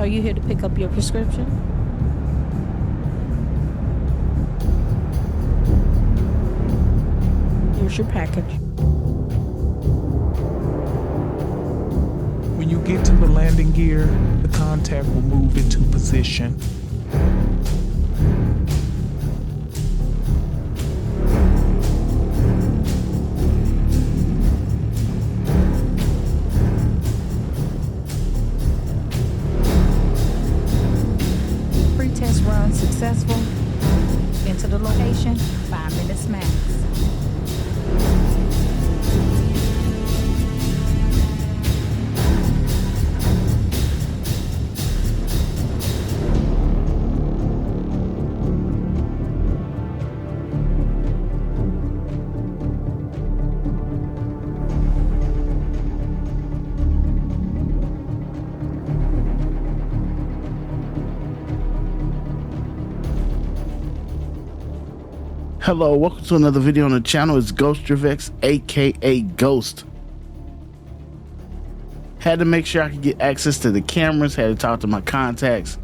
Are you here to pick up your prescription? Here's your package. When you get to the landing gear, the contact will move into position. Pre-test run successful. Into the location, 5 minutes max. Hello, welcome to another video on the channel. It's Ghostdriftx, aka Ghost. Had to make sure I could get access to the cameras, had to talk to my contacts.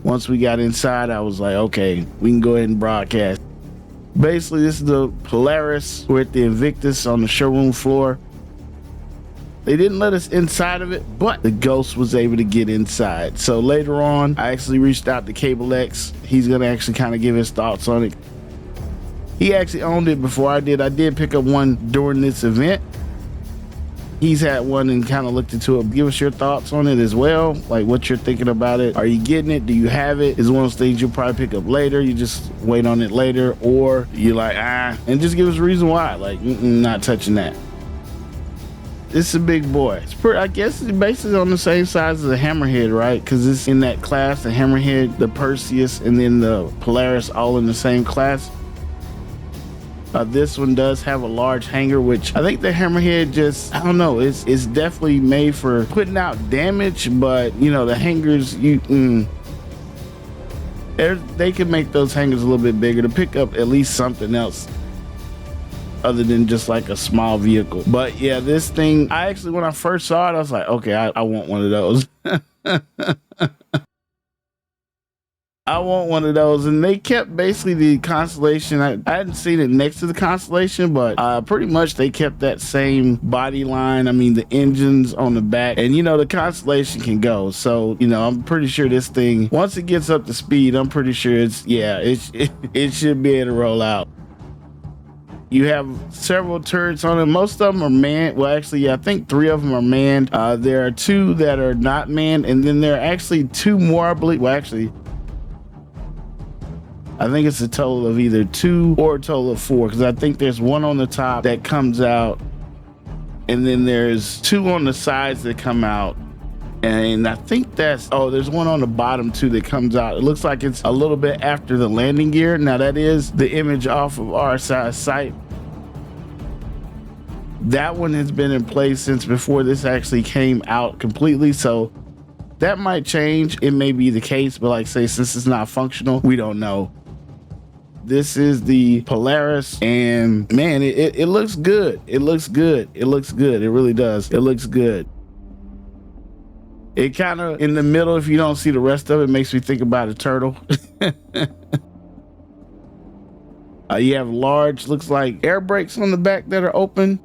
Once we got inside, I was like, okay, we can go ahead and broadcast. Basically, this is the Polaris. We're at the Invictus on the showroom floor. They didn't let us inside of it, but the Ghost was able to get inside. So later on, I actually reached out to CabelleX. He's gonna actually kind of give his thoughts on it. He actually owned it before I did. I did pick up one during this event. He's had one and kind of looked into it. Give us your thoughts on it as well, like what you're thinking about it. Are you getting it? Do you have it? Is it one of those things you'll probably pick up later? You just wait on it later, or you're like, and just give us a reason why, like not touching that. It's a big boy. It's pretty, I guess it's basically on the same size as the Hammerhead, right? Because it's in that class, the Hammerhead, the Perseus, and then the Polaris all in the same class. This one does have a large hanger, which I think the Hammerhead just, I don't know, it's definitely made for putting out damage, but you know, the hangers, they can make those hangers a little bit bigger to pick up at least something else other than just like a small vehicle. But yeah, this thing, I actually, when I first saw it, I was like, okay, I want one of those. I want one of those. And they kept basically the Constellation. I hadn't seen it next to the Constellation, but pretty much they kept that same body line. I mean, the engines on the back, and you know, the Constellation can go. So, you know, I'm pretty sure this thing, once it gets up to speed, I'm pretty sure it should be able to roll out. You have several turrets on it. Most of them are manned. Well, actually, yeah, I think 3 of them are manned. There are 2 that are not manned, and then there are actually 2 more, I believe. Well, actually, I think it's a total of either 2 or a total of 4, because I think there's 1 on the top that comes out, and then there's 2 on the sides that come out. And I think there's 1 on the bottom too that comes out. It looks like it's a little bit after the landing gear. Now that is the image off of our site. That one has been in place since before this actually came out completely. So that might change. It may be the case, but like I say, since it's not functional, we don't know. This is the Polaris, and man, it looks good. It looks good. It looks good. It really does. It looks good. It kind of in the middle, if you don't see the rest of it, makes me think about a turtle. You have large, looks like air brakes on the back that are open.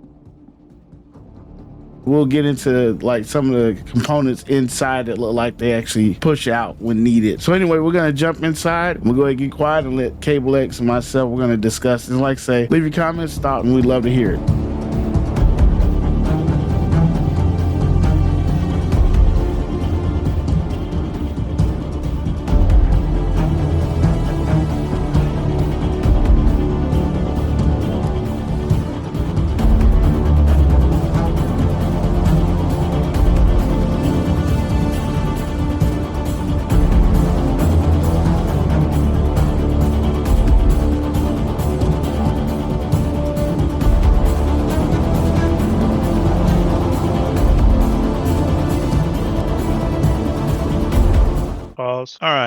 We'll get into like some of the components inside that look like they actually push out when needed. So anyway, we're gonna jump inside. We'll go ahead and get quiet and let CabelleX and myself, we're gonna discuss this. And like I say, leave your comments, thoughts, and we'd love to hear it.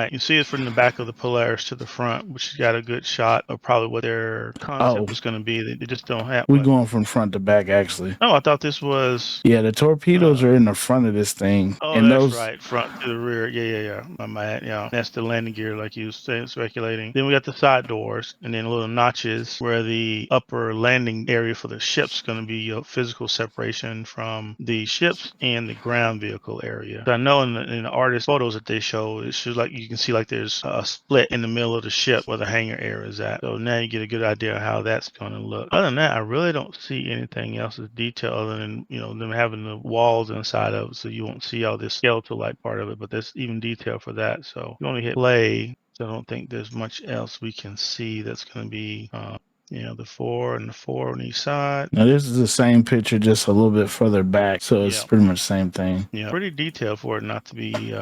Right. You see it from the back of the Polaris to the front, which got a good shot of probably what their concept was going to be. They just don't have. We're going from front to back, actually. Oh, I thought this was. Yeah, the torpedoes are in the front of this thing. Oh, and that's those right. Front to the rear. Yeah. My bad. Yeah. That's the landing gear, like you were speculating. Then we got the side doors and then little notches where the upper landing area for the ship's going to be your physical separation from the ships and the ground vehicle area. So I know in the artist photos that they show, it shows like you can see like there's a split in the middle of the ship where the hangar area is at. So now you get a good idea of how that's going to look. Other than that, I really don't see anything else as detail other than, you know, them having the walls inside of it, so you won't see all this skeletal like part of it, but there's even detail for that. So you only hit play, so I don't think there's much else we can see that's going to be you know, the 4 and the 4 on each side. Now this is the same picture, just a little bit further back, so it's pretty much the same thing. Yeah, pretty detailed for it not to be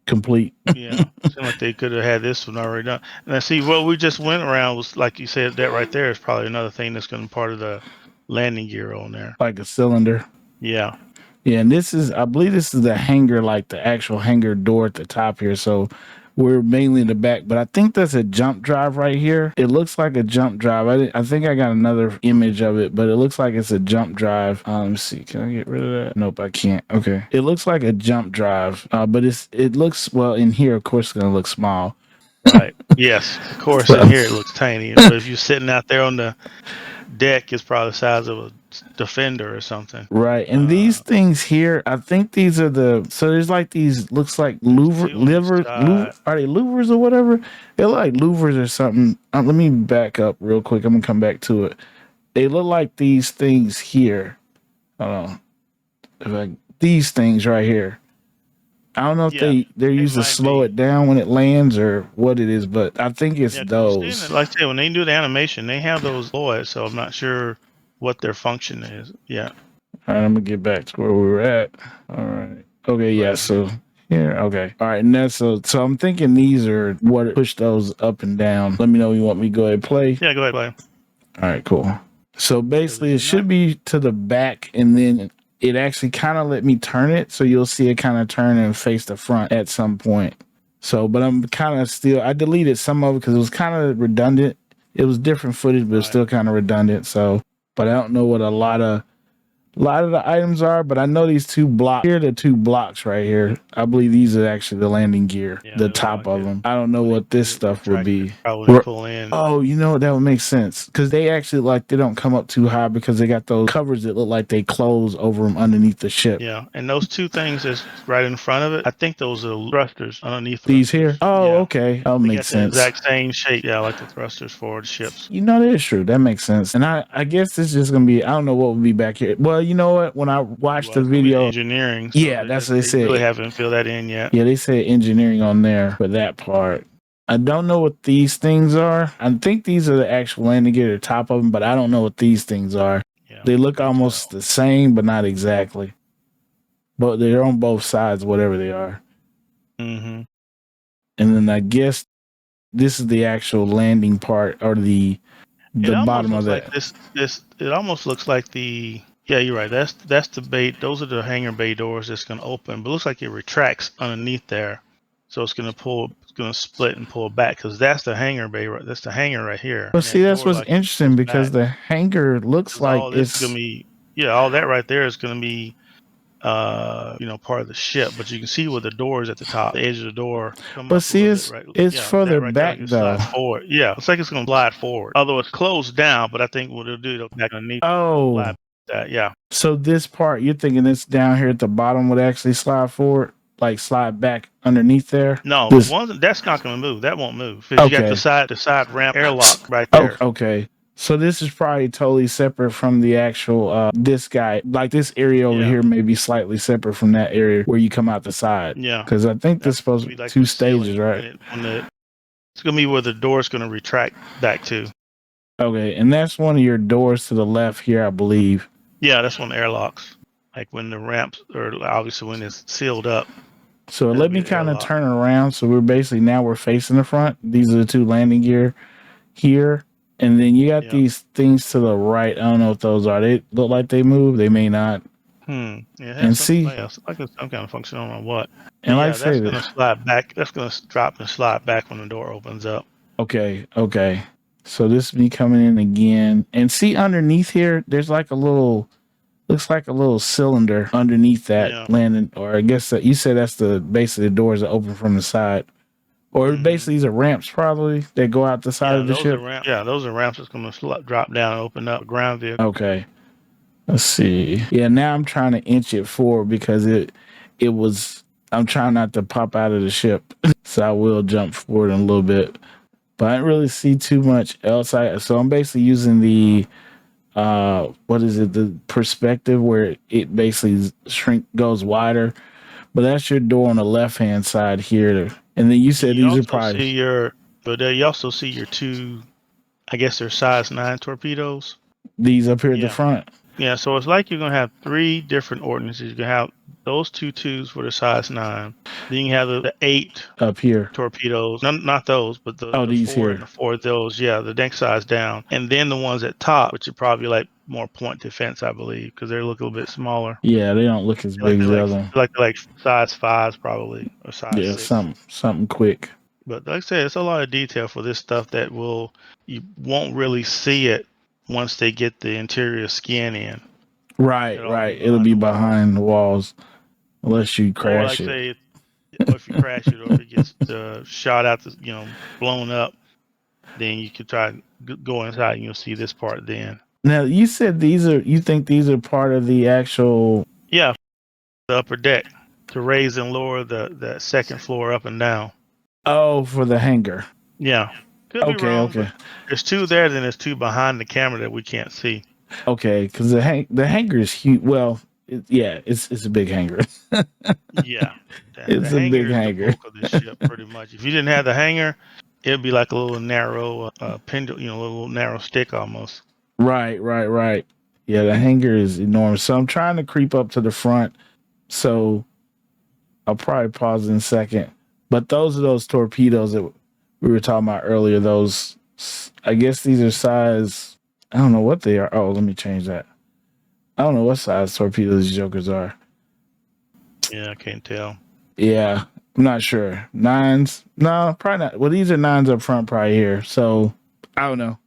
complete. Yeah, seemed like they could have had this one already done. And I see what we just went around was, like you said, that right there is probably another thing that's going to be part of the landing gear on there. Like a cylinder. Yeah. Yeah, and this is, I believe this is the hangar, like the actual hangar door at the top here. So we're mainly in the back, but I think that's a jump drive right here. It looks like a jump drive. I think I got another image of it, but it looks like it's a jump drive. Let me see. Can I get rid of that? Nope, I can't. Okay. It looks like a jump drive, but it looks, well, in here, of course, it's going to look small. Right. Yes. Of course, in here it looks tiny. But if you're sitting out there on the deck, it's probably the size of a Defender or something. Right. And these things here, I think these are so there's like these, looks like livers. Are they louvers or whatever? They're like louvers or something. Let me back up real quick. I'm going to come back to it. They look like these things here. Hold on. Like these things right here. I don't know if they're used to slow it down when it lands or what it is, but I think it's those. Like I said, when they do the animation, they have those boys, so I'm not sure what their function is. Yeah. All right, I'm gonna get back to where we were at. All right. Okay, yeah, so here, okay. All right, and that's so I'm thinking these are what push those up and down. Let me know you want me to go ahead and play. Yeah, go ahead, play. All right, cool. So basically it should be to the back, and then it actually kind of let me turn it, so you'll see it kind of turn and face the front at some point. So, but I'm kind of still, I deleted some of it because it was kind of redundant. It was different footage, but it's still kind of redundant. So, but I don't know what a lot of the items are, but I know these two blocks here, the two blocks right here. I believe these are actually the landing gear, the top of them. I don't know what this stuff would be. Pull in. Oh, you know, that would make sense because they actually they don't come up too high because they got those covers that look like they close over them underneath the ship. Yeah, and those two things that's right in front of it, I think those are thrusters underneath these here. Oh, okay, that makes sense. The exact same shape, like the thrusters for the ships. You know, that is true. That makes sense. And I guess this is just gonna be, I don't know what would be back here. Well, you know what? When I watched the video, engineering. So yeah, that's what they said. Really haven't filled that in yet. Yeah, they said engineering on there for that part. I don't know what these things are. I think these are the actual landing gear at the top of them, but I don't know what these things are. Yeah, they look almost the same, but not exactly. But they're on both sides, whatever they are. Mm-hmm. And then I guess this is the actual landing part, or the bottom of that. Like it almost looks like the. Yeah, you're right. That's the bay. Those are the hangar bay doors that's going to open, but it looks like it retracts underneath there, so it's going to split and pull back because that's the hangar bay. Right, that's the hangar right here. But see, that's what's interesting because the hangar looks like it's going to be. Yeah, all that right there is going to be, part of the ship. But you can see where the door is at the top, the edge of the door. But see, it's further back though. Forward. Yeah, looks like it's going to glide forward. Although it's closed down, but I think what it'll do, it'll back underneath. Oh. Yeah. So this part, you're thinking it's down here at the bottom would actually slide forward, like slide back underneath there? No, that's not going to move. That won't move. Because you got the side ramp airlock right there. Oh, okay. So this is probably totally separate from the actual this guy. Like this area over here may be slightly separate from that area where you come out the side. Yeah. Because I think this is supposed to be like 2 stages, right? It's going to be where the door's going to retract back to. Okay, and that's one of your doors to the left here, I believe. Yeah, that's one of the airlocks. Like when the ramps, or obviously when it's sealed up. So let me kind of turn around. So we're basically, now we're facing the front. These are the two landing gear here. And then you got these things to the right. I don't know what those are. They look like they move. They may not. Yeah, it has And something see, else, like it's some kind of function. I don't know what. But and like I yeah, that's say gonna that. slide back. That's gonna drop and slide back when the door opens up. Okay, okay. So this be coming in again, and see underneath here, there's like a little, looks like a little cylinder underneath that Yeah. landing, or I guess that you said that's the basically the doors that open from the side, or basically these are ramps probably that go out the side Yeah, of the those are ship. ramps. Yeah, those are ramps that's gonna drop down and open up a ground vehicle. Okay, let's see. Yeah, now I'm trying to inch it forward because it was. I'm trying not to pop out of the ship, so I will jump forward in a little bit. But I didn't really see too much else. So I'm basically using the what is it, the perspective where it basically goes wider. But that's your door on the left hand side here. And then you said You these are also probably see you also see your two, I guess they're size 9 torpedoes. these up here at the Yeah. front. Yeah, so it's like you're gonna have 3 different ordinances. You can have those two twos for the size 9. Then you have the 8 Up here. torpedoes. Not those, but Oh, the these 4 and here. the 4 of those. Yeah, the next size down. And then the ones at top, which are probably like more point defense, I believe, because they look a little bit smaller. Yeah, they don't look as big as the other one. They're like size 5s probably, or size Yeah, 6. something quick. But like I said, it's a lot of detail for this stuff that you won't really see it once they get the interior skin in. Right, It'll all be right. It'll be behind the walls. behind the walls unless you Or like crash it. say, or if you crash it, or if it gets shot out, blown up, then you could try to go inside and you'll see this part then. Now you said you think these are part of the actual. Yeah, the upper deck to raise and lower the second floor up and down. Oh, for the hangar. Yeah, could be Okay, wrong, okay. but there's 2 there, then there's 2 behind the camera that we can't see. Okay, because the hangar is huge. Well, it's a big hangar. Yeah, the It's a hangar big is the hangar. bulk of the ship, pretty much. If you didn't have the hangar, it'd be like a little narrow pendulum, a little narrow stick almost. Right, right, right. Yeah, the hangar is enormous. So I'm trying to creep up to the front. So I'll probably pause in a second. But those are those torpedoes that we were talking about earlier. Those, I guess these are size. I don't know what they are. Oh, let me change that. I don't know what size torpedoes these jokers are. Yeah, I can't tell. Yeah, I'm not sure. 9s? No, probably not. Well, these are 9s up front, probably here. So I don't know.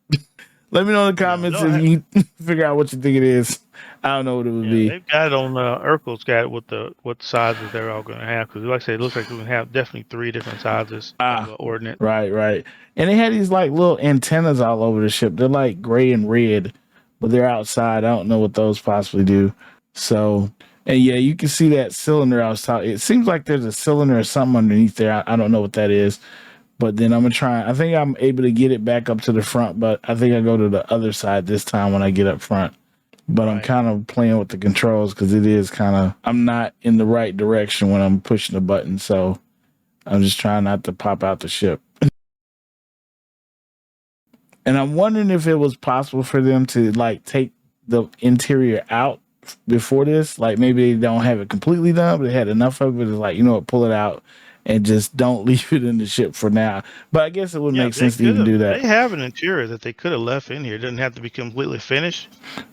Let me know in the comments if you figure out what you think it is. I don't know what it would be. They've got it on ERKUL's got it what sizes they're all going to have, because like I said, it looks like we can have definitely 3 different sizes of ordnance. Right, right. And they had these like little antennas all over the ship. They're like gray and red, but they're outside. I don't know what those possibly do. So, and yeah, you can see that cylinder I was talking. It seems like there's a cylinder or something underneath there. I don't know what that is. But then I'm going to try. I think I'm able to get it back up to the front, but I think I go to the other side this time when I get up front. But I'm kind of playing with the controls because it is kind of, I'm not in the right direction when I'm pushing the button. So I'm just trying not to pop out the ship. And I'm wondering if it was possible for them to like take the interior out before this. Like maybe they don't have it completely done, but they had enough of it. It's like, you know what, pull it out and just don't leave it in the ship for now. But I guess it would make sense to even do that. They have an interior that they could have left in here. It doesn't have to be completely finished.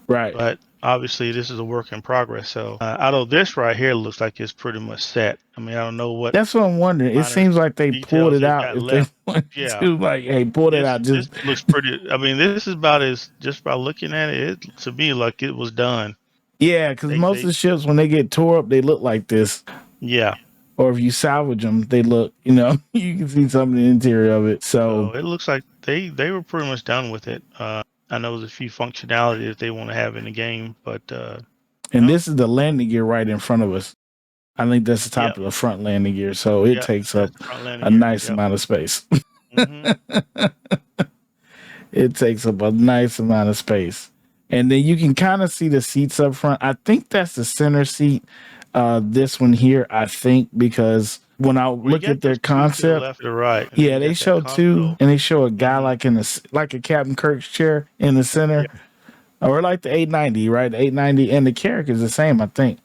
Right. But obviously this is a work in progress. So out of this right here looks like it's pretty much set. I mean, I don't know what. That's what I'm wondering. It seems like they pulled it out. If they want to, like, hey, pull it out. Just this looks pretty. I mean, this is about as, just by looking at it, to me like it was done. Yeah, because most of the ships, when they get tore up, they look like this. Yeah. Or if you salvage them, they look, you can see some of the interior of it. So it looks like they were pretty much done with it. I know there's a few functionality that they want to have in the game, but and this is the landing gear right in front of us. I think that's the top of the front landing gear, so it takes up a nice amount of space. It takes up a nice amount of space, and then you can kind of see the seats up front. I think that's the center seat. This one here, I think, because when I look at their concept, left or right, yeah, they show 2, and they show a guy like like a Captain Kirk's chair in the center, or like the 890, right? The 890 and the Carrack is the same, I think.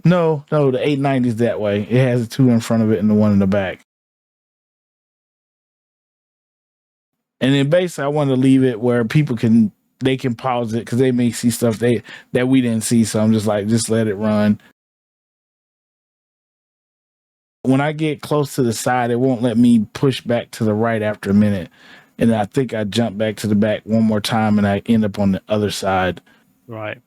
No, the 890 is that way. It has 2 in front of it and the 1 in the back. And then basically, I want to leave it where people can they can pause it because they may see stuff that we didn't see. So I'm just like, just let it run. When I get close to the side, it won't let me push back to the right after a minute. And I think I jump back to the back one more time and I end up on the other side. Right.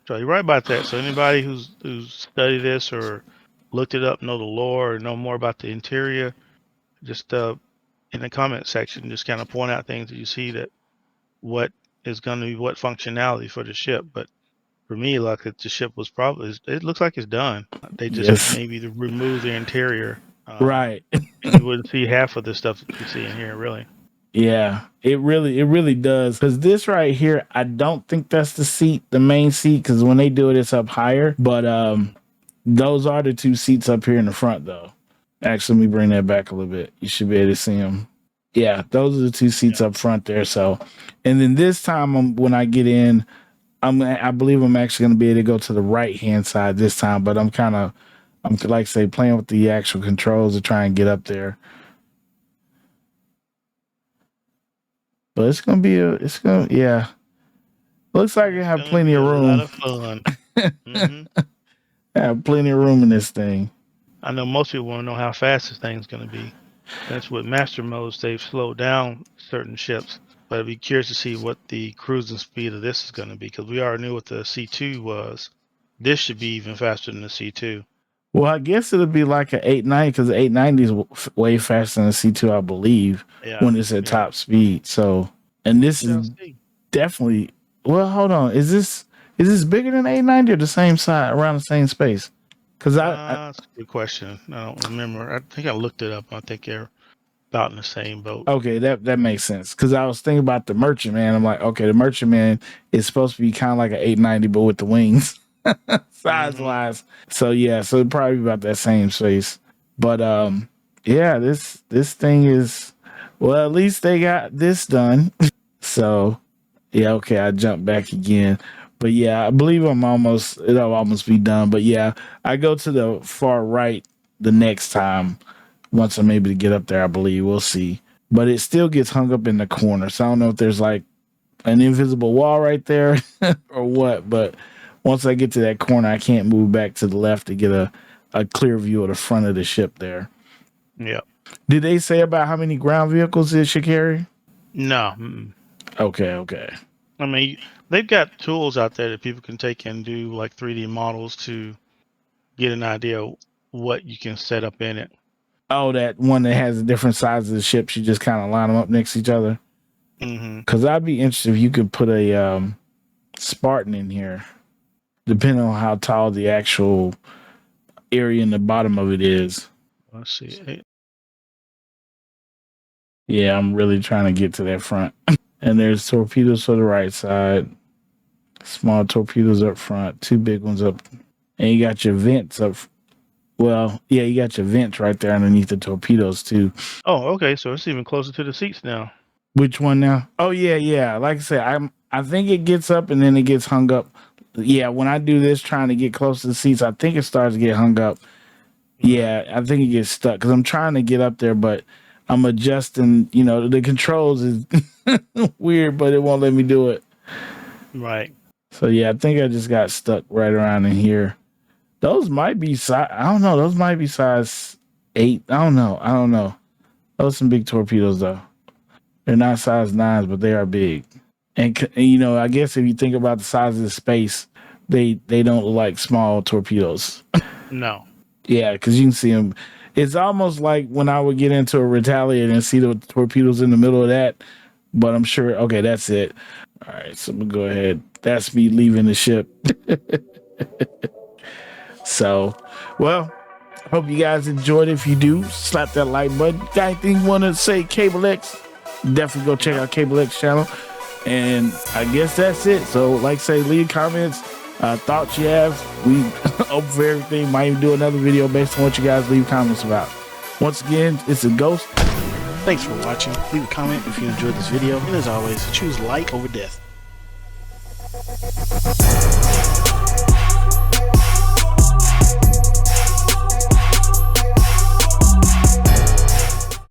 So you're right about that. So anybody who's studied this or looked it up, know the lore, or know more about the interior, just in the comment section, just kind of point out things that you see that what is going to be what functionality for the ship. But for me, like the ship was probably, it looks like it's done. They just maybe to remove the interior. Right. You wouldn't see half of the stuff that you see in here, really. Yeah, it really does. Because this right here, I don't think that's the seat, the main seat, because when they do it, it's up higher. But those are the two seats up here in the front, though. Actually, let me bring that back a little bit. You should be able to see them. Yeah, those are the two seats up front there. So, and then this time when I get in, I believe I'm actually going to be able to go to the right-hand side this time. But I'm like I say, playing with the actual controls to try and get up there. But it's gonna be yeah. Looks like I have plenty of room. A lot of fun. Mm-hmm. I have plenty of room in this thing. I know most people want to know how fast this thing's gonna be. That's what master modes, they've slowed down certain ships. But I'd be curious to see what the cruising speed of this is gonna be, because we already knew what the C2 was. This should be even faster than the C2. Well, I guess it'll be like an 890 because the 890 is way faster than the C2, I believe, when it's at top speed. So, and this is definitely. Well, hold on. Is this bigger than 890 or the same size, around the same space? Because that's a good question. I don't remember. I think I looked it up. I think they're about in the same boat. Okay, that makes sense. Because I was thinking about the Merchantman. I'm like, okay, the Merchantman is supposed to be kind of like an 890, but with the wings. Size wise. So yeah, so it'd probably be about that same space. But yeah, this thing is, well, at least they got this done. So yeah, okay, I jumped back again. But yeah, I believe it'll almost be done. But yeah, I go to the far right the next time once I'm able to get up there, I believe. We'll see. But it still gets hung up in the corner. So I don't know if there's like an invisible wall right there or what, but once I get to that corner, I can't move back to the left to get a clear view of the front of the ship there. Yeah. Did they say about how many ground vehicles it should carry? No. Okay. I mean, they've got tools out there that people can take and do like 3D models to get an idea of what you can set up in it. Oh, that one that has the different sizes of the ships, you just kind of line them up next to each other? Because I'd be interested if you could put a Spartan in here, depending on how tall the actual area in the bottom of it is. Let's see. Yeah, I'm really trying to get to that front. And there's torpedoes for the right side. Small torpedoes up front. Two big ones up. And you got your vents up. Well, yeah, you got your vents right there underneath the torpedoes too. Oh, okay. So it's even closer to the seats now. Which one now? Oh, yeah. Like I said, I think it gets up and then it gets hung up. Yeah, when I do this trying to get close to the seats, I think it starts to get hung up. Yeah, I think it gets stuck because I'm trying to get up there, but I'm adjusting. You know, the controls is weird, but it won't let me do it. Right. So, yeah, I think I just got stuck right around in here. Those might be size, I don't know. Those might be size 8. I don't know. Those are some big torpedoes, though. They're not size 9s, but they are big. And you know, I guess if you think about the size of the space, they don't look like small torpedoes. No. Yeah, because you can see them. It's almost like when I would get into a Retaliator and see the torpedoes in the middle of that. But I'm sure, okay, that's it. All right, so I'm going to go ahead. That's me leaving the ship. So, well, hope you guys enjoyed. If you do, slap that like button. Got anything you want to say, CabelleX? Definitely go check out CabelleX channel. And I guess that's it. So, like I say, leave comments, thoughts you have. We open for everything. Might even do another video based on what you guys leave comments about. Once again, it's a Ghost. Thanks for watching. Leave a comment if you enjoyed this video. And as always, choose like over death.